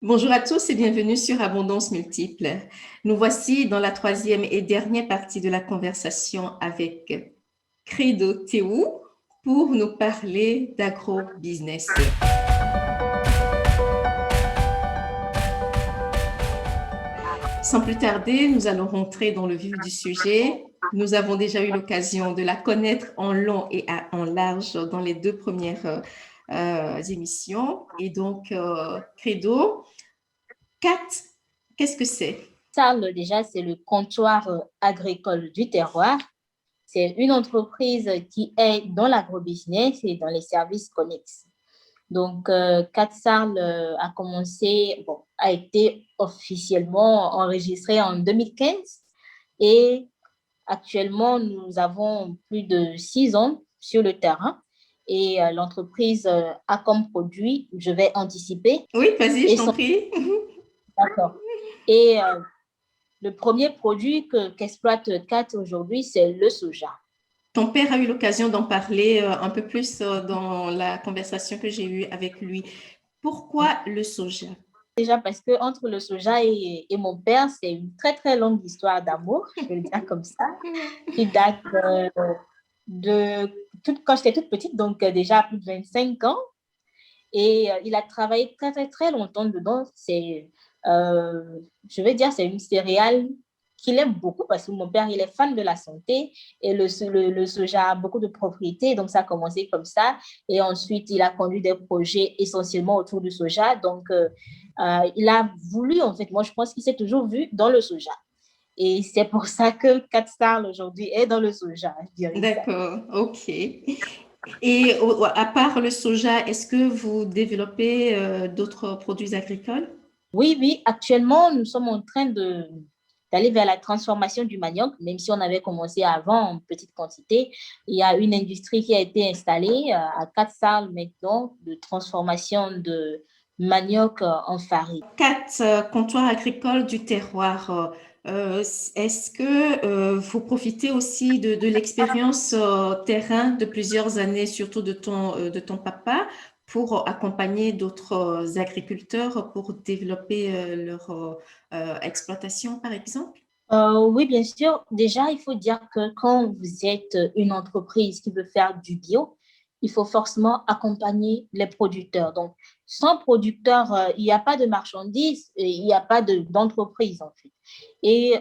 Bonjour à tous et bienvenue sur Abondance Multiple. Nous voici dans la troisième et dernière partie de la conversation avec Credo Théo pour nous parler d'agro-business. Sans plus tarder, nous allons rentrer dans le vif du sujet. Nous avons déjà eu l'occasion de la connaître en long et en large dans les deux premières émissions. Et donc, Credo, CAT, qu'est-ce que c'est? Sarl, déjà, c'est le comptoir agricole du terroir. C'est une entreprise qui est dans l'agrobusiness et dans les services connexes. Donc, CATSARL a commencé, a été officiellement enregistré en 2015 et actuellement, nous avons plus de 6 ans sur le terrain et l'entreprise a comme produit, je vais anticiper, Oui, vas-y, je et t'en son... prie. D'accord. Et le premier produit qu'exploite CAT aujourd'hui, c'est le soja. Ton père a eu l'occasion d'en parler un peu plus dans la conversation que j'ai eue avec lui. Pourquoi le soja? Déjà parce que entre le soja et mon père, c'est une très très longue histoire d'amour, je vais le dire comme ça, qui date de quand j'étais toute petite, donc déjà plus de 25 ans. Et il a travaillé très très très longtemps dedans. Je vais dire, c'est une céréale qu'il aime beaucoup parce que mon père, il est fan de la santé et le soja a beaucoup de propriétés. Donc, ça a commencé comme ça. Et ensuite, il a conduit des projets essentiellement autour du soja. Donc, il a voulu, en fait, moi, je pense qu'il s'est toujours vu dans le soja. Et c'est pour ça que CatStar aujourd'hui est dans le soja, je dirais ça. D'accord, ok. Et à part le soja, est-ce que vous développez d'autres produits agricoles? Oui, oui, actuellement, nous sommes en train d'aller vers la transformation du manioc, même si on avait commencé avant en petite quantité. Il y a une industrie qui a été installée à Katsal maintenant de transformation de manioc en farine. Quatre comptoirs agricoles du terroir. Est-ce que vous profitez aussi de l'expérience terrain de plusieurs années, surtout de ton papa, pour accompagner d'autres agriculteurs pour développer leur exploitation, par exemple? Oui, bien sûr. Déjà, il faut dire que quand vous êtes une entreprise qui veut faire du bio, il faut forcément accompagner les producteurs. Donc, sans producteurs, il n'y a pas de marchandises, et il n'y a pas d'entreprise, en fait. Et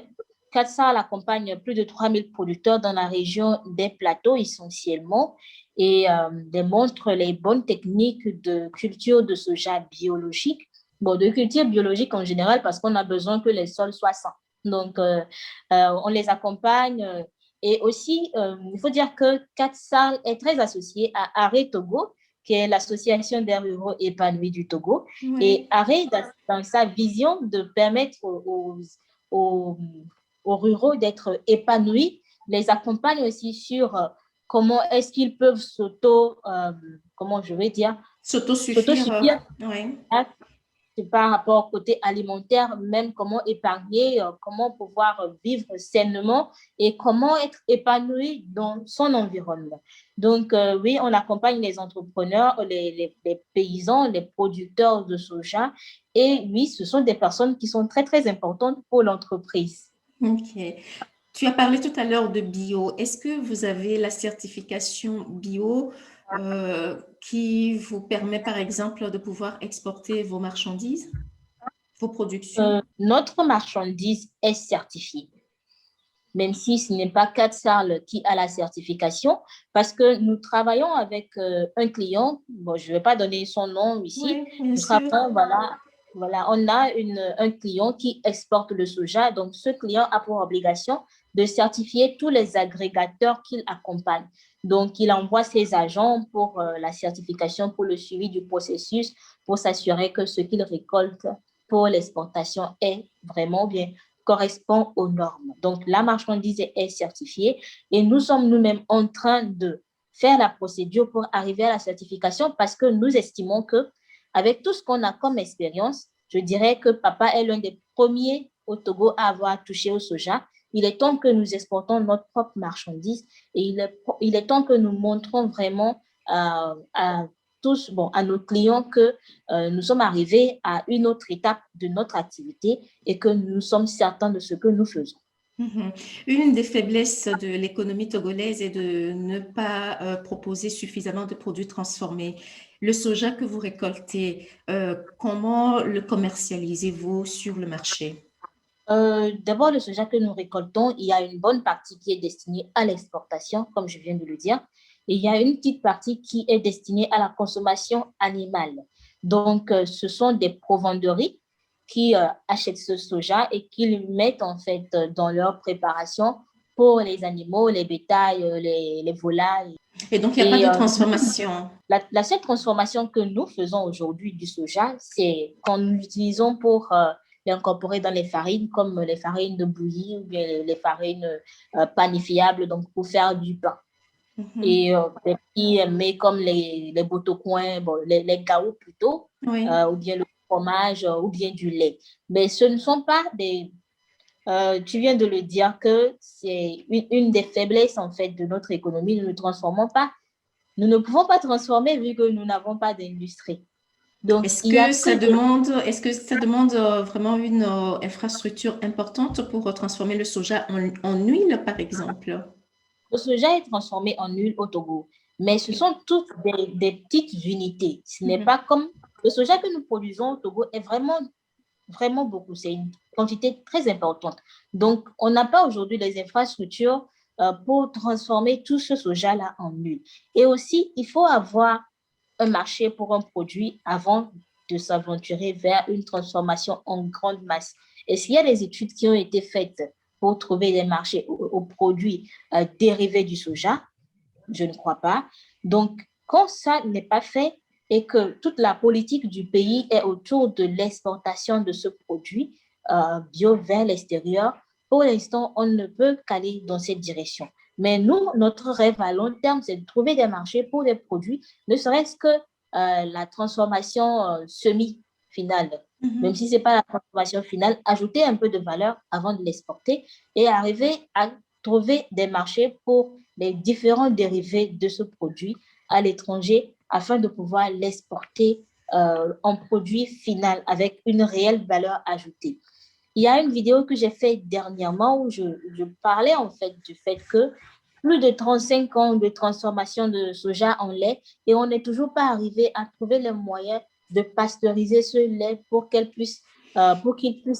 CATSA accompagne plus de 3000 producteurs dans la région des plateaux essentiellement et démontre les bonnes techniques de culture de soja biologique. Bon, de culture biologique en général parce qu'on a besoin que les sols soient sains. Donc, on les accompagne. Et aussi, il faut dire que CATSA est très associé à Arrêt Togo, qui est l'association des ruraux épanouis du Togo. Et Oui. Arrêt, dans sa vision de permettre aux, aux ruraux d'être épanouis, les accompagne aussi sur comment est-ce qu'ils peuvent comment je vais dire, S'autosuffire. s'autosuffire Oui. par rapport au côté alimentaire, même comment épargner, comment pouvoir vivre sainement et comment être épanoui dans son environnement. Donc, oui, on accompagne les entrepreneurs, les paysans, les producteurs de soja. Et oui, ce sont des personnes qui sont très, très importantes pour l'entreprise. Ok. Tu as parlé tout à l'heure de bio. Est-ce que vous avez la certification bio qui vous permet, par exemple, de pouvoir exporter vos marchandises, vos productions? Notre marchandise est certifiée, même si ce n'est pas CATSARL qui a la certification, parce que nous travaillons avec un client, bon, je ne vais pas donner son nom ici, Oui, bien nous sûr. travaillons, voilà, on a un client qui exporte le soja, donc ce client a pour obligation de certifier tous les agrégateurs qu'il accompagne. Donc, il envoie ses agents pour la certification, pour le suivi du processus, pour s'assurer que ce qu'il récolte pour l'exportation est vraiment bien correspond aux normes. Donc, la marchandise est certifiée et nous sommes nous-mêmes en train de faire la procédure pour arriver à la certification parce que nous estimons que avec tout ce qu'on a comme expérience, je dirais que papa est l'un des premiers au Togo à avoir touché au soja. Il est temps que nous exportons notre propre marchandise et il est temps que nous montrons vraiment tous, bon, à nos clients que nous sommes arrivés à une autre étape de notre activité et que nous sommes certains de ce que nous faisons. Mhm. Une des faiblesses de l'économie togolaise est de ne pas proposer suffisamment de produits transformés. Le soja que vous récoltez, comment le commercialisez-vous sur le marché? D'abord, le soja que nous récoltons, il y a une bonne partie qui est destinée à l'exportation, comme je viens de le dire, et il y a une petite partie qui est destinée à la consommation animale. Donc, ce sont des provenderies qui achètent ce soja et qui le mettent en fait dans leur préparation pour les animaux, les bétails, les volailles. Et donc, il n'y a pas Et de transformation. la seule transformation que nous faisons aujourd'hui du soja, c'est quand nous l'utilisons pour l'incorporer dans les farines, comme les farines de bouillie ou bien les farines panifiables, donc pour faire du pain. Mhm. Et des petits mets comme les botocoins, bon, les gaots plutôt, Oui. ou bien le fromage, ou bien du lait. Mais ce ne sont pas des... tu viens de le dire que c'est une des faiblesses en fait de notre économie. Nous ne transformons pas, nous ne pouvons pas transformer vu que nous n'avons pas d'industrie. Donc, il y a que des... Est-ce que ça demande vraiment une infrastructure importante pour transformer le soja en huile, par exemple? Le soja est transformé en huile au Togo, mais ce sont toutes des petites unités. Ce n'est Mhm. pas comme le soja que nous produisons au Togo est vraiment, vraiment beaucoup. C'est une quantité très importante. Donc, on n'a pas aujourd'hui les infrastructures pour transformer tout ce soja-là en huile. Et aussi, il faut avoir un marché pour un produit avant de s'aventurer vers une transformation en grande masse. Est-ce qu'il y a des études qui ont été faites pour trouver des marchés aux produits dérivés du soja? Je ne crois pas. Donc, quand ça n'est pas fait et que toute la politique du pays est autour de l'exportation de ce produit bio vers l'extérieur, pour l'instant, on ne peut qu'aller dans cette direction. Mais nous, notre rêve à long terme, c'est de trouver des marchés pour les produits, ne serait-ce que la transformation semi-finale. Même Mhm. si ce n'est pas la transformation finale, ajouter un peu de valeur avant de l'exporter et arriver à trouver des marchés pour les différents dérivés de ce produit à l'étranger afin de pouvoir l'exporter en produit final avec une réelle valeur ajoutée. Il y a une vidéo que j'ai faite dernièrement où je parlais en fait du fait que plus de 35 ans de transformation de soja en lait et on n'est toujours pas arrivé à trouver les moyens de pasteuriser ce lait pour qu'il puisse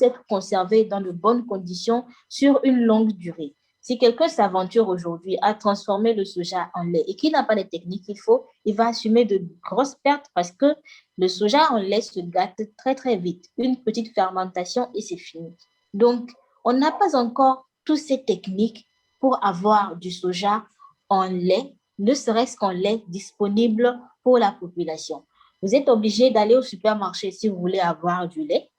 être conservé dans de bonnes conditions sur une longue durée. Si quelqu'un s'aventure aujourd'hui à transformer le soja en lait et qu'il n'a pas les techniques qu'il faut, il va assumer de grosses pertes parce que le soja en lait se gâte très, très vite. Une petite fermentation et c'est fini. Donc, on n'a pas encore toutes ces techniques pour avoir du soja en lait, ne serait-ce qu'en lait disponible pour la population. Vous êtes obligé d'aller au supermarché si vous voulez avoir du lait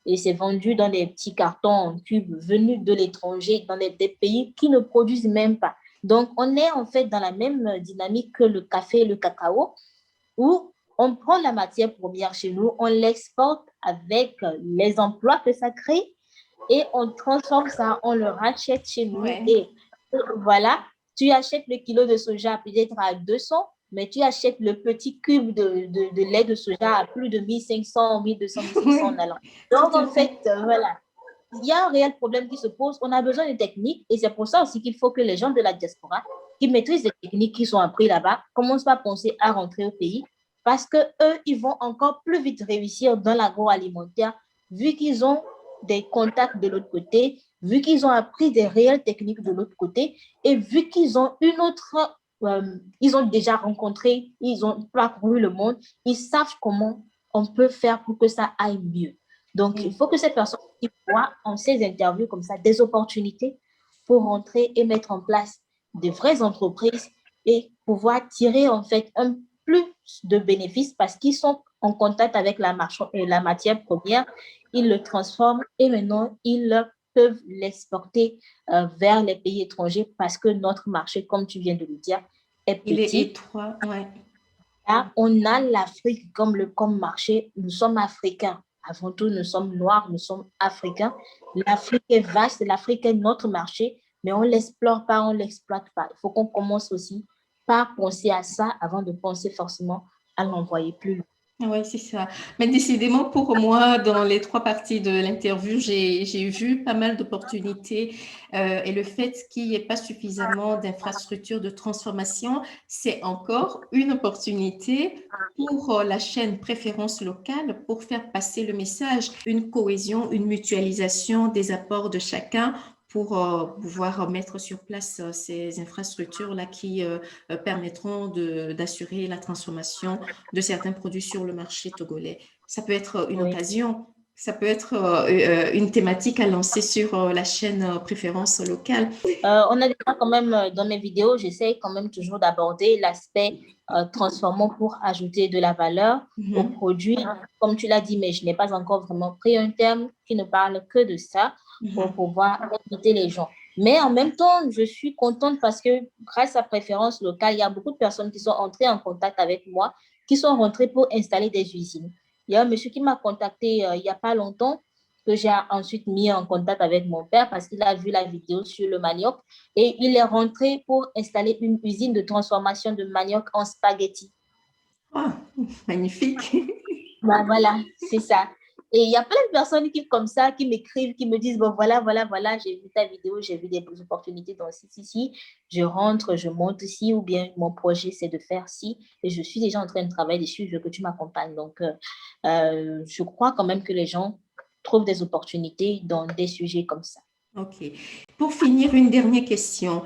et c'est vendu dans des petits cartons en cubes venus de l'étranger, dans des pays qui ne produisent même pas. Donc, on est en fait dans la même dynamique que le café et le cacao, où on prend la matière première chez nous, on l'exporte avec les emplois que ça crée et on transforme ça, on le rachète chez nous Ouais. et voilà, tu achètes le kilo de soja peut-être à 200, mais tu achètes le petit cube de lait de soja à plus de 1500, 1200, 1500 en Oui, allant. tout Donc, à en fait. fait, voilà, il y a un réel problème qui se pose. On a besoin de techniques et c'est pour ça aussi qu'il faut que les gens de la diaspora qui maîtrisent les techniques qui sont apprises là-bas commencent pas à penser à rentrer au pays parce que eux, ils vont encore plus vite réussir dans l'agroalimentaire vu qu'ils ont des contacts de l'autre côté, vu qu'ils ont appris des réelles techniques de l'autre côté et vu qu'ils ont une autre, ils ont déjà rencontré, ils ont parcouru le monde, ils savent comment on peut faire pour que ça aille mieux. Donc, il Oui. faut que ces personnes qui voient en ces interviews comme ça des opportunités pour rentrer et mettre en place de vraies entreprises et pouvoir tirer en fait un plus de bénéfices parce qu'ils sont en contact avec la matière première, ils le transforment et maintenant ils peuvent l'exporter vers les pays étrangers parce que notre marché, comme tu viens de le dire, est Il est petit. étroit, ouais. Là, on a l'Afrique comme marché. Nous sommes africains. Avant tout, nous sommes noirs, nous sommes africains. L'Afrique est vaste, l'Afrique est notre marché, mais on ne l'explore pas, on ne l'exploite pas. Il faut qu'on commence aussi par penser à ça avant de penser forcément à l'envoyer plus loin. Oui, c'est ça. Mais décidément, pour moi, dans les trois parties de l'interview, j'ai vu pas mal d'opportunités et le fait qu'il n'y ait pas suffisamment d'infrastructures de transformation, c'est encore une opportunité pour la chaîne préférence locale pour faire passer le message, une cohésion, une mutualisation des apports de chacun pour pouvoir mettre sur place ces infrastructures-là qui permettront d'assurer la transformation de certains produits sur le marché togolais. Ça peut être une Oui. occasion, ça peut être une thématique à lancer sur la chaîne préférence locale. On a déjà quand même, dans mes vidéos, j'essaie quand même toujours d'aborder l'aspect transformant pour ajouter de la valeur au produit. Comme tu l'as dit, mais je n'ai pas encore vraiment pris un terme qui ne parle que de ça pour pouvoir inviter les gens. Mais en même temps, je suis contente parce que grâce à Préférence Locale, il y a beaucoup de personnes qui sont entrées en contact avec moi, qui sont rentrées pour installer des usines. Il y a un monsieur qui m'a contacté il n'y a pas longtemps que j'ai ensuite mis en contact avec mon père parce qu'il a vu la vidéo sur le manioc et il est rentré pour installer une usine de transformation de manioc en spaghetti. Oh, magnifique. Ben voilà, c'est ça. Et il y a plein de personnes qui, comme ça, qui m'écrivent, qui me disent, bon, voilà, j'ai vu ta vidéo, j'ai vu des opportunités dans ci, je rentre, je monte ici, ou bien mon projet, c'est de faire ci, et je suis déjà en train de travailler dessus, je veux que tu m'accompagnes. Donc, je crois quand même que les gens trouvent des opportunités dans des sujets comme ça. Ok. Pour finir, une dernière question.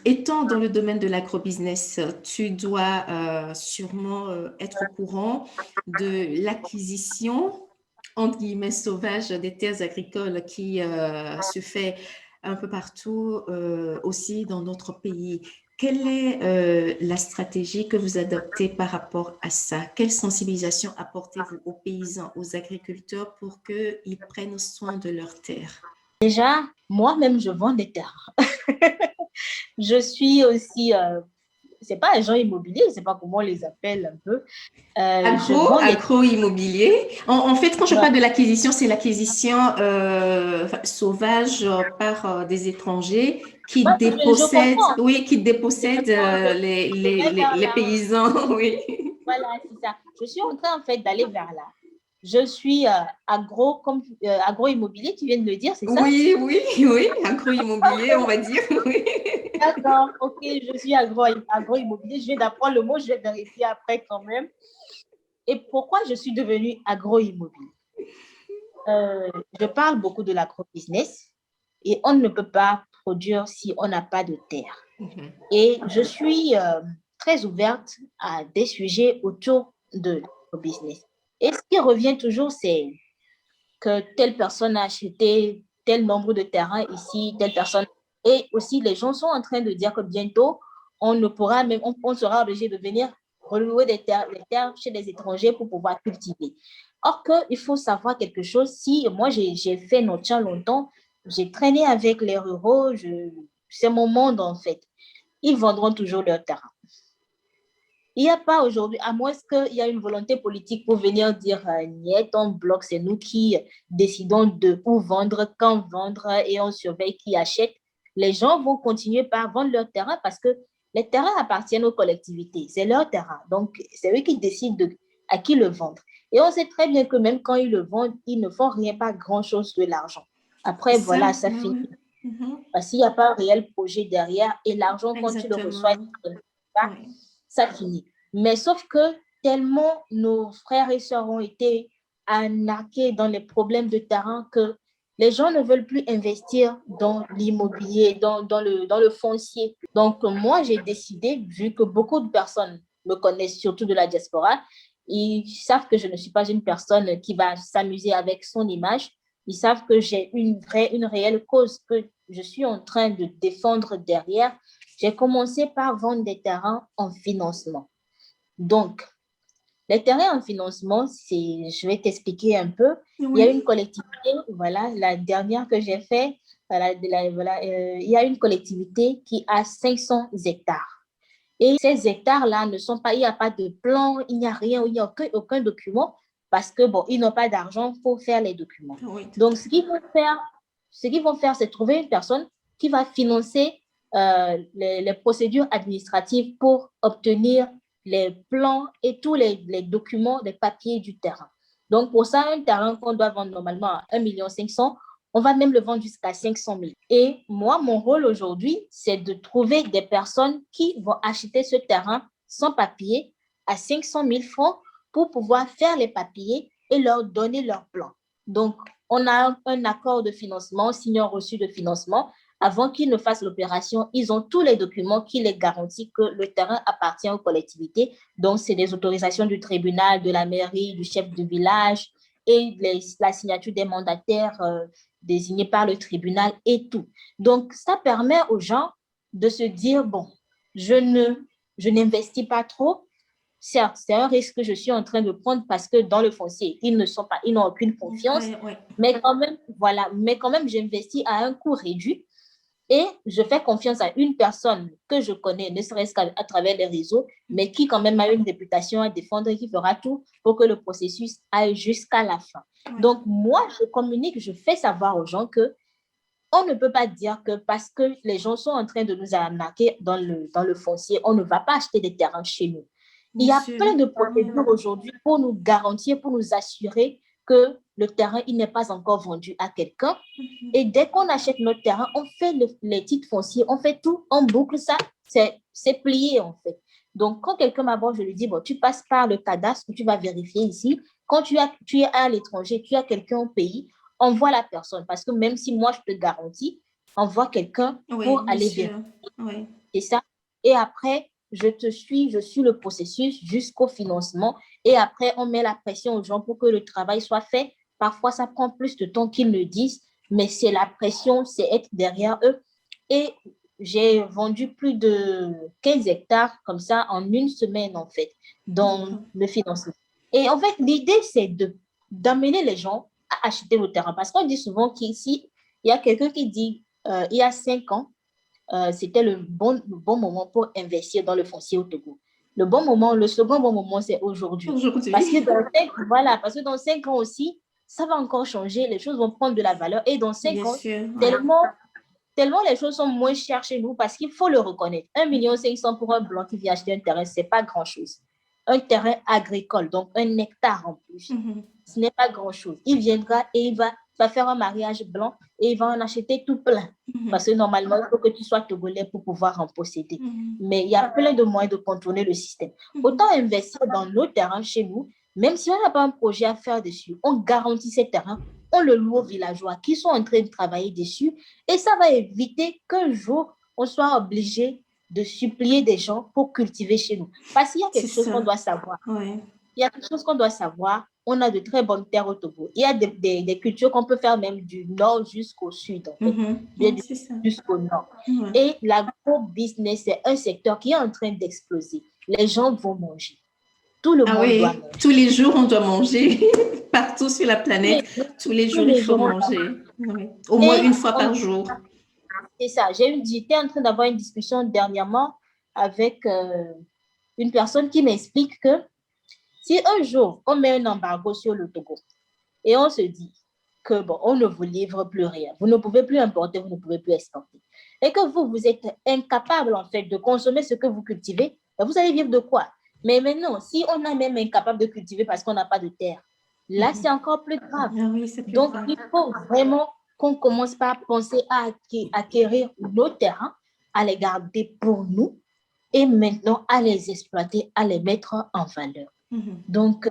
Étant dans le domaine de l'agrobusiness, tu dois sûrement être au courant de l'acquisition, entre guillemets, sauvage des terres agricoles qui se fait un peu partout, aussi dans notre pays. Quelle est la stratégie que vous adoptez par rapport à ça? Quelle sensibilisation apportez-vous aux paysans, aux agriculteurs pour qu'ils prennent soin de leurs terres? Déjà, moi-même, je vends des terres. Je suis aussi, c'est pas agent immobilier, je sais pas comment on les appelle un peu. Je vends des Agro-immobilier. En fait, quand je terres. parle de l'acquisition, c'est l'acquisition sauvage par des étrangers qui Ouais, je dépossèdent, comprends. oui, qui Je dépossèdent vais vers les là. paysans, oui. Voilà, c'est ça. Je suis en train, en fait, d'aller vers là. Je suis agro-immobilier, tu viens de le dire, c'est ça? Oui, oui, oui, agro-immobilier, on va dire, oui. D'accord, ok, je suis agro-immobilier. Je viens d'apprendre le mot, je vais vérifier après quand même. Et pourquoi je suis devenue agro-immobilier? Je parle beaucoup de l'agro-business et on ne peut pas produire si on n'a pas de terre. Mhm. Et je suis très ouverte à des sujets autour de l'agro-business. Et ce qui revient toujours, c'est que telle personne a acheté tel nombre de terrains ici, telle personne. Et aussi, les gens sont en train de dire que bientôt, on ne pourra même, on sera obligé de venir relouer des terres chez des étrangers pour pouvoir cultiver. Or il faut savoir quelque chose. Si moi, j'ai fait notre champ longtemps, j'ai traîné avec les ruraux, c'est mon monde en fait. Ils vendront toujours leur terrain. Il n'y a pas aujourd'hui, à moins qu'il y ait une volonté politique pour venir dire niet, on bloque, c'est nous qui décidons de où vendre, quand vendre et on surveille qui achète. Les gens vont continuer par vendre leur terrain parce que les terrains appartiennent aux collectivités, c'est leur terrain. Donc, c'est eux qui décident à qui le vendre. Et on sait très bien que même quand ils le vendent, ils ne font rien, pas grand-chose de l'argent. C'est Après, ça, voilà, ça oui, finit. oui. Mhm. Parce qu'il n'y a pas un réel projet derrière et l'argent, quand tu le reçois, Exactement. Oui. ça finit. Mais sauf que tellement nos frères et sœurs ont été arnaqués dans les problèmes de terrain que les gens ne veulent plus investir dans l'immobilier, dans le foncier. Donc, moi, j'ai décidé, vu que beaucoup de personnes me connaissent, surtout de la diaspora, ils savent que je ne suis pas une personne qui va s'amuser avec son image. Ils savent que j'ai une réelle cause que je suis en train de défendre derrière. J'ai commencé par vendre des terrains en financement. Donc, les terrains en financement, je vais t'expliquer un peu. Il y a une Oui. collectivité, voilà, la dernière que j'ai fait, il y a une collectivité qui a 500 hectares. Et ces hectares-là ne sont pas, il n'y a pas de plan, il n'y a rien, il n'y a aucun document parce que, bon, ils n'ont pas d'argent pour faire les documents. Oui, tout Donc, à fait. ce qu'ils vont faire, c'est trouver une personne qui va financer les procédures administratives pour obtenir les plans et tous les documents, les papiers du terrain. Donc, pour ça, un terrain qu'on doit vendre normalement à 1,5 million, on va même le vendre jusqu'à 500 000. Et moi, mon rôle aujourd'hui, c'est de trouver des personnes qui vont acheter ce terrain sans papier à 500 000 francs pour pouvoir faire les papiers et leur donner leur plan. Donc, on a un accord de financement, signe un reçu de financement. Avant qu'ils ne fassent l'opération, ils ont tous les documents qui les garantissent que le terrain appartient aux collectivités. Donc, c'est des autorisations du tribunal, de la mairie, du chef de village et la signature des mandataires désignés par le tribunal et tout. Donc, ça permet aux gens de se dire, bon, je n'investis pas trop. Certes, c'est un risque que je suis en train de prendre parce que dans le foncier, ils n'ont aucune confiance. Ouais. Mais quand même, voilà, j'investis à un coût réduit et je fais confiance à une personne que je connais, ne serait-ce qu'à travers les réseaux, mais qui quand même a une réputation à défendre et qui fera tout pour que le processus aille jusqu'à la fin. Ouais. Donc, moi, je communique, je fais savoir aux gens que on ne peut pas dire que parce que les gens sont en train de nous arnaquer dans le foncier, on ne va pas acheter des terrains chez nous. Il y a plein de procédures aujourd'hui pour nous garantir, pour nous assurer que le terrain, il n'est pas encore vendu à quelqu'un. Et dès qu'on achète notre terrain, on fait les titres fonciers, on fait tout, on boucle ça, c'est plié en fait. Donc, quand quelqu'un m'aborde, je lui dis, bon, tu passes par le cadastre, tu vas vérifier ici. Quand tu es à l'étranger, tu as quelqu'un au pays, envoie la personne. Parce que même si moi, je te garantis, envoie quelqu'un pour aller vérifier. Oui. C'est ça. Et après, je suis le processus jusqu'au financement. Et après, on met la pression aux gens pour que le travail soit fait. Parfois, ça prend plus de temps qu'ils le disent, mais c'est la pression, c'est être derrière eux. Et j'ai vendu plus de 15 hectares comme ça en une semaine, en fait, dans le financement. Et en fait, l'idée, c'est d'amener les gens à acheter le terrain. Parce qu'on dit souvent qu'ici, il y a quelqu'un qui dit, il y a 5 ans, c'était le bon moment pour investir dans le foncier au Togo. Le second bon moment, c'est aujourd'hui. Parce que dans 5 ans aussi, ça va encore changer, les choses vont prendre de la valeur. Et dans 5 ans, tellement les choses sont moins chères chez nous, parce qu'il faut le reconnaître. 1,5 million pour un blanc qui vient acheter un terrain, ce n'est pas grand-chose. Un terrain agricole, donc 1 hectare en plus, ce n'est pas grand-chose. Il viendra et il va faire un mariage blanc et il va en acheter tout plein. Parce que normalement, il faut que tu sois togolais pour pouvoir en posséder. Mais il y a plein de moyens de contourner le système. Autant investir dans nos terrains chez nous, même si on n'a pas un projet à faire dessus, on garantit ces terrains, on le loue aux villageois qui sont en train de travailler dessus et ça va éviter qu'un jour, on soit obligé de supplier des gens pour cultiver chez nous. Parce qu'il y a quelque chose qu'on doit savoir. Ouais. Il y a quelque chose qu'on doit savoir. On a de très bonnes terres au Togo. Il y a des cultures qu'on peut faire même du nord jusqu'au sud, en fait. Jusqu'au nord. Et l'agro-business, c'est un secteur qui est en train d'exploser. Les gens vont manger. Tout le monde doit manger. Tous les jours, on doit manger. Partout sur la planète, tous les jours, il faut manger. Au moins une fois par jour. C'est ça. J'étais en train d'avoir une discussion dernièrement avec une personne qui m'explique que si un jour, on met un embargo sur le Togo et on se dit que bon, on ne vous livre plus rien, vous ne pouvez plus importer, vous ne pouvez plus exporter, et que vous êtes incapable en fait de consommer ce que vous cultivez, vous allez vivre de quoi? Mais maintenant, si on est même incapable de cultiver parce qu'on n'a pas de terre, là, c'est encore plus grave. Donc, il faut vraiment qu'on commence par penser à acquérir nos terrains, à les garder pour nous et maintenant à les exploiter, à les mettre en valeur. Donc,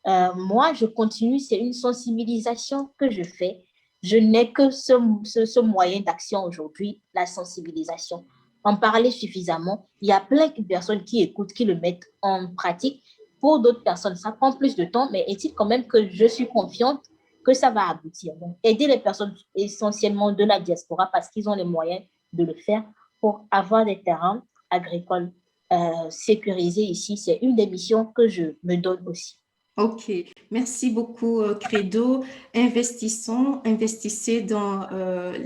moi, je continue, c'est une sensibilisation que je fais. Je n'ai que ce moyen d'action aujourd'hui, la sensibilisation. En parler suffisamment, il y a plein de personnes qui écoutent, qui le mettent en pratique. Pour d'autres personnes, ça prend plus de temps, mais est-il quand même que je suis confiante que ça va aboutir. Donc, aider les personnes essentiellement de la diaspora parce qu'ils ont les moyens de le faire pour avoir des terrains agricoles sécurisés ici. C'est une des missions que je me donne aussi. Ok, merci beaucoup Credo. Investissez dans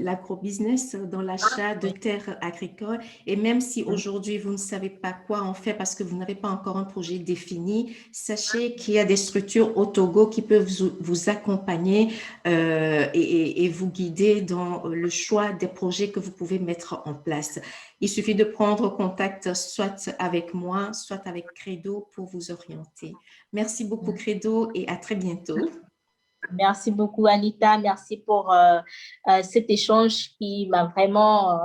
l'agrobusiness, dans l'achat de terres agricoles. Et même si aujourd'hui vous ne savez pas quoi en faire parce que vous n'avez pas encore un projet défini, sachez qu'il y a des structures au Togo qui peuvent vous accompagner et vous guider dans le choix des projets que vous pouvez mettre en place. Il suffit de prendre contact soit avec moi, soit avec Credo pour vous orienter. Merci beaucoup, Credo, et à très bientôt. Merci beaucoup, Anita. Merci pour cet échange qui m'a vraiment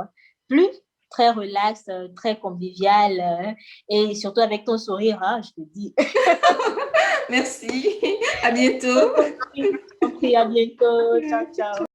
plu. Très relax, très convivial et surtout avec ton sourire, hein, je te dis. Merci. À bientôt. À bientôt. Ciao, ciao.